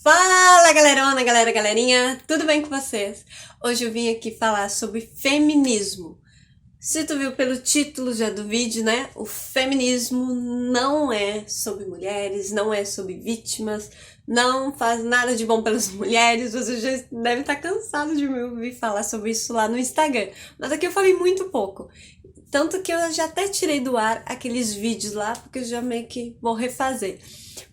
Fala galerona, galerinha, tudo bem com vocês? Hoje eu vim aqui falar sobre feminismo. Se tu viu pelo título já do vídeo, né? O feminismo não é sobre mulheres, não é sobre vítimas, não faz nada de bom pelas mulheres. Você já deve estar cansado de me ouvir falar sobre isso lá no Instagram. Mas aqui eu falei muito pouco. Tanto que eu já até tirei do ar aqueles vídeos lá, porque eu já meio que vou refazer.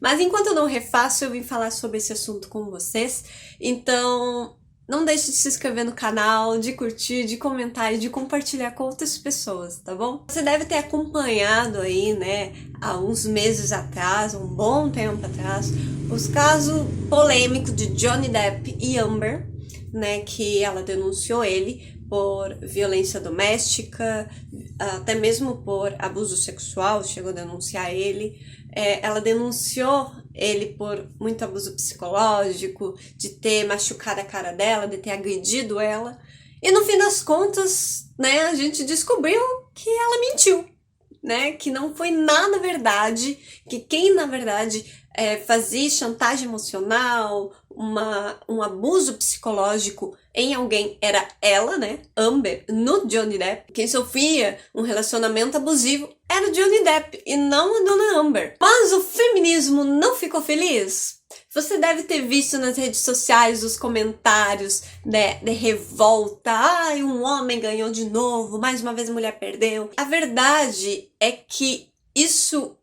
Mas enquanto eu não refaço, eu vim falar sobre esse assunto com vocês. Então, não deixe de se inscrever no canal, de curtir, de comentar e de compartilhar com outras pessoas, tá bom? Você deve ter acompanhado aí, né, há uns meses atrás, um bom tempo atrás, os casos polêmicos de Johnny Depp e Amber, né, que ela denunciou ele por violência doméstica, até mesmo por abuso sexual, chegou a denunciar ele. Ela denunciou ele por muito abuso psicológico, de ter machucado a cara dela, de ter agredido ela. E no fim das contas, né, a gente descobriu que ela mentiu, né, que não foi nada verdade, que quem na verdade fazia chantagem emocional, um abuso psicológico em alguém era ela, né, Amber, no Johnny Depp. Quem sofria um relacionamento abusivo era o Johnny Depp e não a dona Amber. Mas o feminismo não ficou feliz? Você deve ter visto nas redes sociais os comentários de revolta. Ai, um homem ganhou de novo, mais uma vez a mulher perdeu. A verdade é que isso,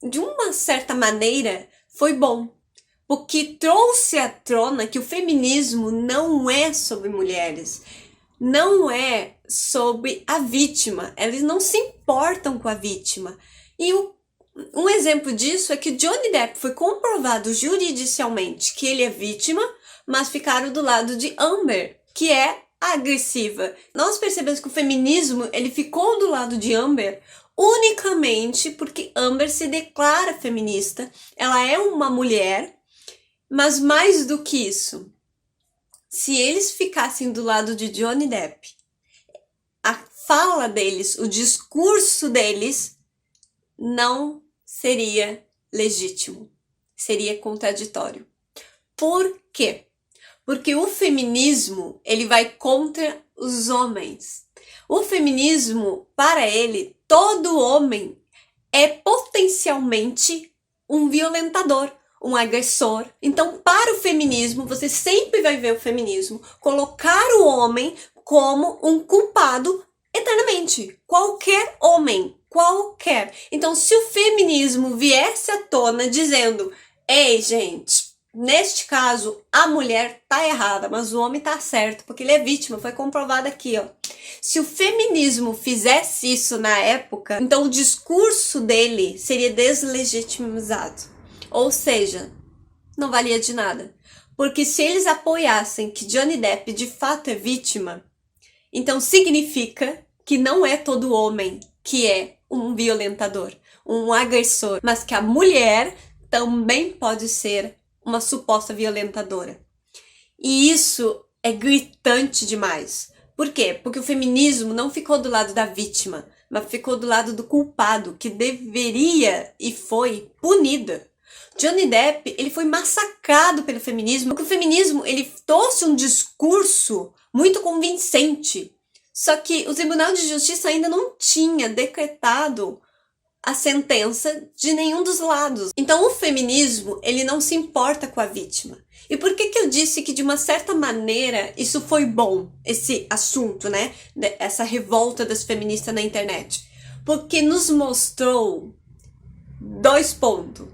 de uma certa maneira, foi bom. Porque trouxe à tona que o feminismo não é sobre mulheres. Não é sobre a vítima. Eles não se importam com a vítima. E um exemplo disso é que Johnny Depp foi comprovado juridicialmente que ele é vítima, mas ficaram do lado de Amber, que é agressiva. Nós percebemos que o feminismo ele ficou do lado de Amber unicamente porque Amber se declara feminista. Ela é uma mulher, mas mais do que isso, se eles ficassem do lado de Johnny Depp, a fala deles, o discurso deles não seria legítimo, seria contraditório. Por quê? Porque o feminismo, ele vai contra os homens. O feminismo, para ele, todo homem é potencialmente um violentador, um agressor. Então, para o feminismo, você sempre vai ver o feminismo colocar o homem como um culpado eternamente. Qualquer homem. Qualquer. Então, se o feminismo viesse à tona dizendo: ei, gente, neste caso, a mulher tá errada, mas o homem tá certo, porque ele é vítima, foi comprovado aqui, ó. Se o feminismo fizesse isso na época, então o discurso dele seria deslegitimizado. Ou seja, não valia de nada. Porque se eles apoiassem que Johnny Depp de fato é vítima, então significa que não é todo homem que é um violentador, um agressor, mas que a mulher também pode ser uma suposta violentadora. E isso é gritante demais. Por quê? Porque o feminismo não ficou do lado da vítima, mas ficou do lado do culpado, que deveria e foi punido. Johnny Depp, ele foi massacrado pelo feminismo, porque o feminismo, ele trouxe um discurso muito convincente. Só que o Tribunal de Justiça ainda não tinha decretado a sentença de nenhum dos lados. Então o feminismo, ele não se importa com a vítima. E por que eu disse que de uma certa maneira isso foi bom, esse assunto, né? Essa revolta das feministas na internet? Porque nos mostrou 2 pontos.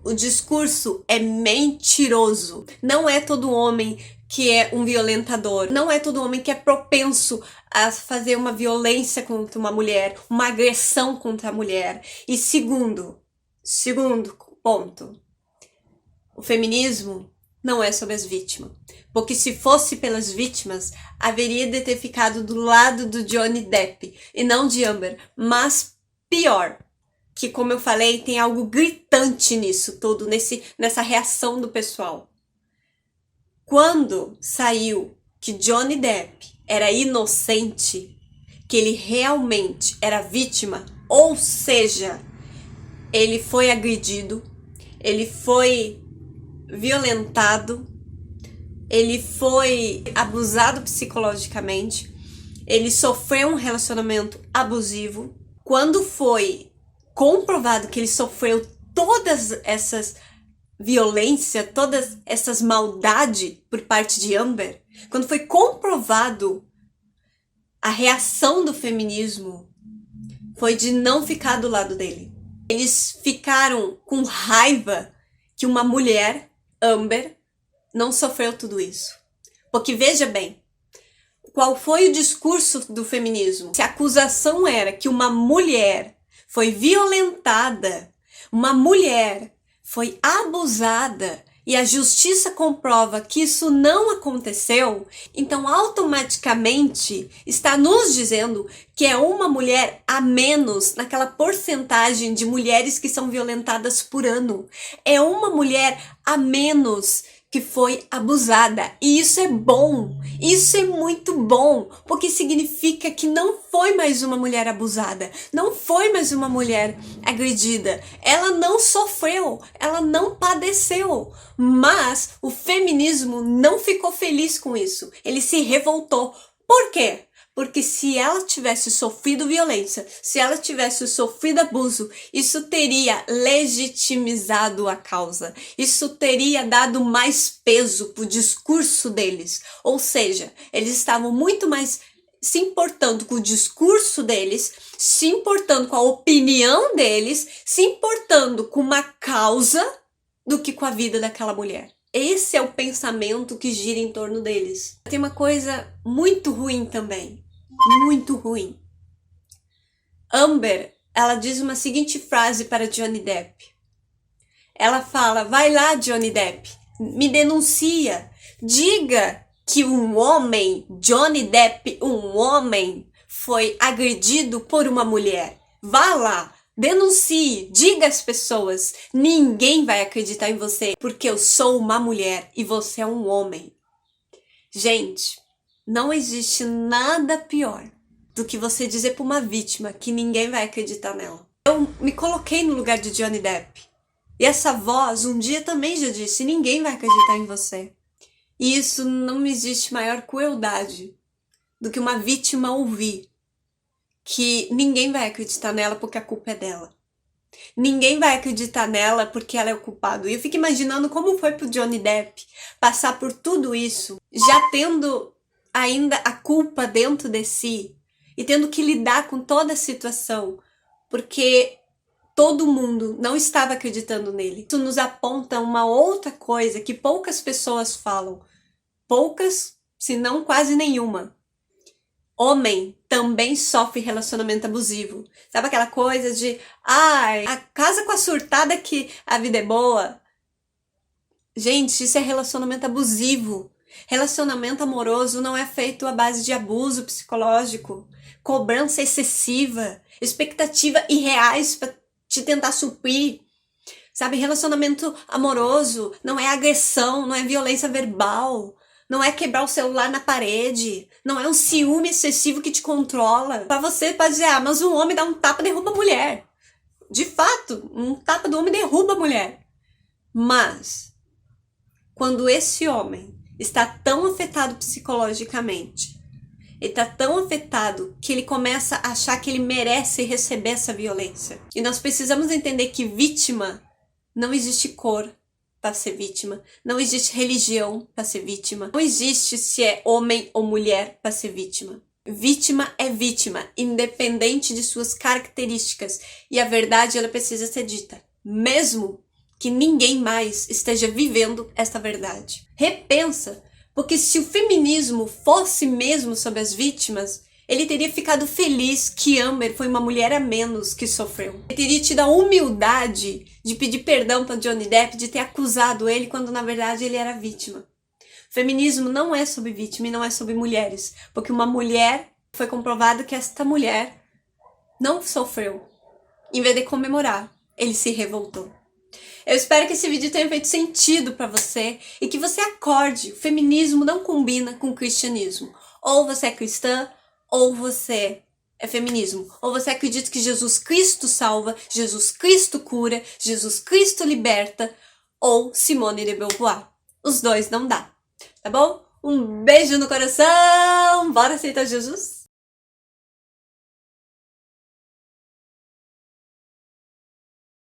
O discurso é mentiroso. Não é todo homem que é um violentador. Não é todo homem que é propenso a fazer uma violência contra uma mulher, uma agressão contra a mulher. E segundo ponto, o feminismo não é sobre as vítimas. Porque se fosse pelas vítimas, haveria de ter ficado do lado do Johnny Depp e não de Amber. Mas pior, que como eu falei, tem algo gritante nisso tudo, nessa reação do pessoal. Quando saiu que Johnny Depp era inocente, que ele realmente era vítima, ou seja, ele foi agredido, ele foi violentado, ele foi abusado psicologicamente, ele sofreu um relacionamento abusivo. Quando foi comprovado que ele sofreu todas essas violências, todas essas maldades por parte de Amber, quando foi comprovado, a reação do feminismo foi de não ficar do lado dele. Eles ficaram com raiva que uma mulher, Amber, não sofreu tudo isso. Porque veja bem, qual foi o discurso do feminismo? Se a acusação era que uma mulher foi violentada, uma mulher foi abusada e a justiça comprova que isso não aconteceu, então automaticamente está nos dizendo que é uma mulher a menos naquela porcentagem de mulheres que são violentadas por ano. É uma mulher a menos que foi abusada. E isso é bom. Isso é muito bom, porque significa que não foi mais uma mulher abusada, não foi mais uma mulher agredida. Ela não sofreu, ela não padeceu. Mas o feminismo não ficou feliz com isso. Ele se revoltou. Por quê? Porque se ela tivesse sofrido violência, se ela tivesse sofrido abuso, isso teria legitimizado a causa. Isso teria dado mais peso pro discurso deles. Ou seja, eles estavam muito mais se importando com o discurso deles, se importando com a opinião deles, se importando com uma causa do que com a vida daquela mulher. Esse é o pensamento que gira em torno deles. Tem uma coisa muito ruim também. Muito ruim. Amber, ela diz uma seguinte frase para Johnny Depp. Ela fala, vai lá Johnny Depp, me denuncia. Diga que um homem, Johnny Depp, um homem, foi agredido por uma mulher. Vá lá. Denuncie, diga às pessoas, ninguém vai acreditar em você porque eu sou uma mulher e você é um homem. Gente, não existe nada pior do que você dizer para uma vítima que ninguém vai acreditar nela. Eu me coloquei no lugar de Johnny Depp e essa voz um dia também já disse, ninguém vai acreditar em você. E isso não existe maior crueldade do que uma vítima ouvir que ninguém vai acreditar nela porque a culpa é dela. Ninguém vai acreditar nela porque ela é o culpado. E eu fico imaginando como foi pro Johnny Depp passar por tudo isso, já tendo ainda a culpa dentro de si e tendo que lidar com toda a situação, porque todo mundo não estava acreditando nele. Isso nos aponta uma outra coisa que poucas pessoas falam. Poucas, se não quase nenhuma. Homem também sofre relacionamento abusivo. Sabe aquela coisa de, a casa com a surtada que a vida é boa? Gente, isso é relacionamento abusivo. Relacionamento amoroso não é feito à base de abuso psicológico, cobrança excessiva, expectativa irreais para te tentar suprir. Sabe, relacionamento amoroso não é agressão, não é violência verbal. Não é quebrar o celular na parede. Não é um ciúme excessivo que te controla. Pra você pode dizer, mas um homem dá um tapa e derruba a mulher. De fato, um tapa do homem derruba a mulher. Mas, quando esse homem está tão afetado psicologicamente, ele está tão afetado que ele começa a achar que ele merece receber essa violência. E nós precisamos entender que vítima não existe cor para ser vítima, não existe religião para ser vítima, não existe se é homem ou mulher para ser vítima. Vítima é vítima, independente de suas características, e a verdade ela precisa ser dita, mesmo que ninguém mais esteja vivendo essa verdade. Repensa, porque se o feminismo fosse mesmo sobre as vítimas, ele teria ficado feliz que Amber foi uma mulher a menos que sofreu. Ele teria tido a humildade de pedir perdão para Johnny Depp, de ter acusado ele, quando na verdade ele era vítima. Feminismo não é sobre vítima e não é sobre mulheres, porque uma mulher, foi comprovado que esta mulher não sofreu. Em vez de comemorar, ele se revoltou. Eu espero que esse vídeo tenha feito sentido para você e que você acorde. O feminismo não combina com o cristianismo. Ou você é cristã, ou você é feminismo. Ou você acredita que Jesus Cristo salva, Jesus Cristo cura, Jesus Cristo liberta, ou Simone de Beauvoir. Os dois não dá, tá bom? Um beijo no coração, bora aceitar Jesus?